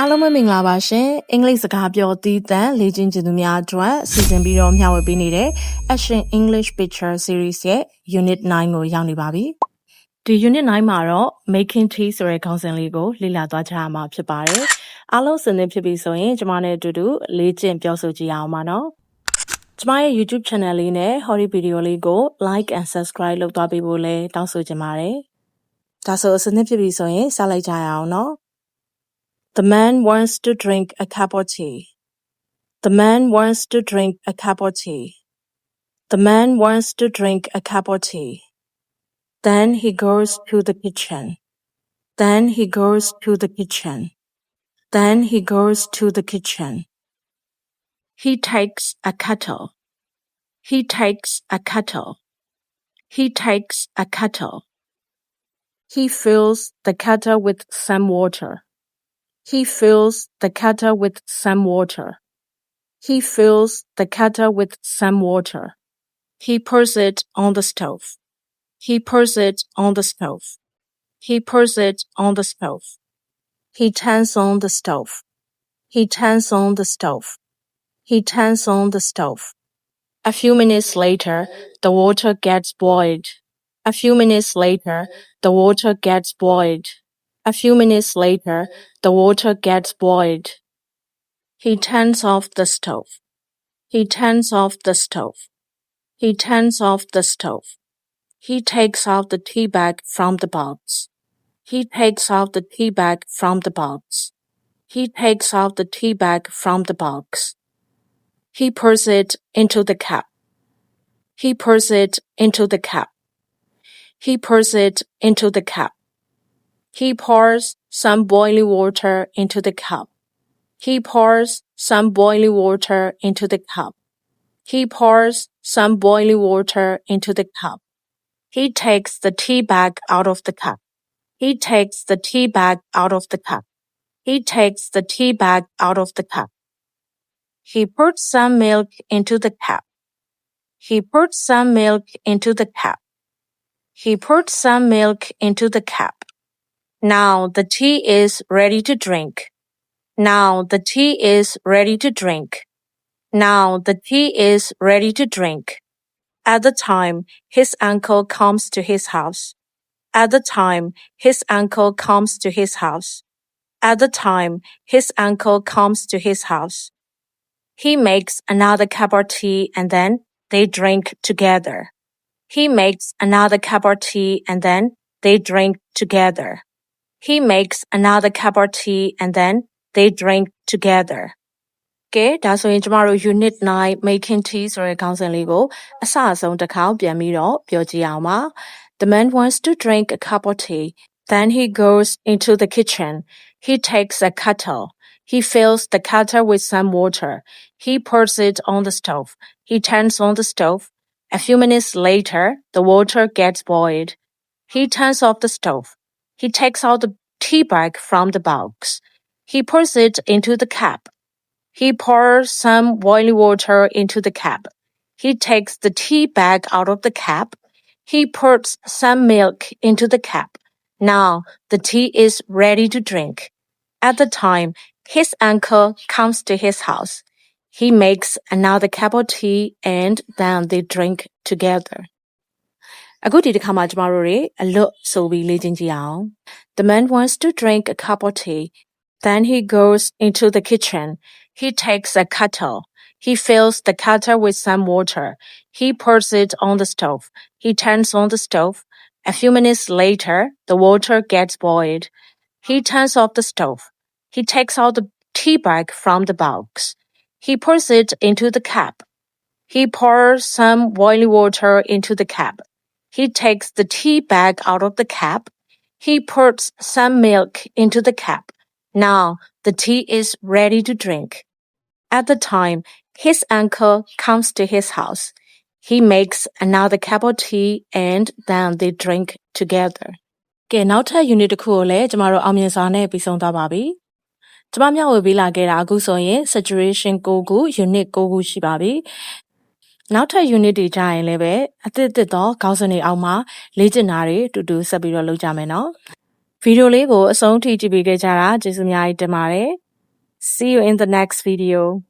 အားလုံးပဲမင်္ဂလာပါရှင်အင်္ဂလိပ်စကားပြောသီးသန့်လေ့ကျင့်ခြင်းသူများအတွက်စီစဉ်ပြီးတော့မျှဝေပေးနေတဲ့ Action English Picture Series ရဲ့ Unit 9ကိုရောက်နေပါပြီဒီ Unit 9မှာတော့ Making Tea ဆိုတဲ့ခေါင်းစဉ်လေးကိုလေ့လာသွားကြရမှာဖြစ်ပါတယ်အားလုံးစင်သင့်ဖြစ်ပြီဆိုရင်ကျွန်မနဲ့အတူတူလေ့ကျင့်ပြောဆိုကြည့်အောင်ပါနော်ကျွန်မရဲ့ YouTube Channel လေးနဲ့ Hori Video လေးကို Like and Subscribe လုပ်သွားပေးဖို့လည်းတောင်းဆိုချင်ပါတယ်ဒါဆိုအစနစ်ဖြစ်ပြီဆိုရင်စလိုက်ကြရအောင်နော်The man wants to drink a cup of tea. The man wants to drink a cup of tea. The man wants to drink a cup of tea. Then he goes to the kitchen. Then he goes to the kitchen. Then he goes to the kitchen. He takes a kettle. He takes a kettle. He takes a kettle. He fills the kettle with some water.He fills the kettle with some water. He fills the kettle with some water. He pours it on the stove. He pours it on the stove. He pours it on the stove. He turns on the stove. He turns on the stove. He turns on the stove. A few minutes later, the water gets boiled. A few minutes later, the water gets boiled.A few minutes later, the water gets boiled. He turns off the stove. He turns off the stove. He turns off the stove. He takes out the tea bag from the box. He takes out the tea bag from the box. He takes out the tea bag from the box. He pours it into the cup. He pours it into the cup. He pours it into the cup.He pours some boiling water into the cup. He pours some boiling water into the cup. He pours some boiling water into the cup. He takes the tea bag out of the cup. He takes the tea bag out of the cup. He takes the tea bag out of the cup. He puts some milk into the cup. He puts some milk into the cup. He puts some milk into the cup.Now the tea is ready to drink. Now the tea is ready to drink. Now the tea is ready to drink. At the time, his uncle comes to his house. At the time, his uncle comes to his house. At the time, his uncle comes to his house. He makes another cup of tea and then they drink together. He makes another cup of tea and then they drink together.He makes another cup of tea and then they drink together. ကဲဒါဆိုရင်ကျမတို့ Unit 9 Making Tea ဆိုတဲ့ခေါင်းစဉ်လေးကိုအစအဆုံးတစ်ခါပြန်ပြီးတော့ပြောကြည့်အောင်ပါ The man wants to drink a cup of tea. Then he goes into the kitchen. He takes a kettle. He fills the kettle with some water. He pours it on the stove. He turns on the stove. A few minutes later, the water gets boiled. He turns off the stove.He takes out the tea bag from the box. He pours it into the cup. He pours some boiling water into the cup. He takes the tea bag out of the cup. He pours some milk into the cup. Now the tea is ready to drink. At the time, his uncle comes to his house. He makes another cup of tea and then they drink together.အခုဒီတစ်ခါမှာကျမတို့တွေအလွတ်ဆိုပြီးလေ့ကျင့်ကြည့်အောင် The man wants to drink a cup of tea. Then he goes into the kitchen. He takes a kettle. He fills the kettle with some water. He pours it on the stove. He turns on the stove. A few minutes later, the water gets boiled. He turns off the stove. He takes out the tea bag from the box. He pours it into the cup. He pours some boiling water into the cup.He takes the tea bag out of the cup. He puts some milk into the cup. Now the tea is ready to drink. At the time, his uncle comes to his house. He makes another cup of tea and then they drink together. ကဲနောက်ထပ် unit တစ်ခုကိုလည်းကျမတို့အောင်မြင်စွာနဲ့ပြီးဆုံးသွားပါပြီ။ကျမမျှဝေပေးလာခဲ့တာအခုဆိုရင် Situation 9ခု Unit 9ခုရှိပါပြီ။နောက်ထပ် unit တွေကြရင်လည်းပဲအသစ်တော့ခေါင်းစဉ်တွေအောက်မှာလေ့ကျင့်တာတွေတူတူဆက်ပြီးတော့လုပ်ကြမယ်နော်ဗီဒီယိုလေးကိုအဆုံးထိကြည့်ပေးခဲ့ကြတာကျေးဇူးအများကြီးတင်ပါတယ် See you in the next video.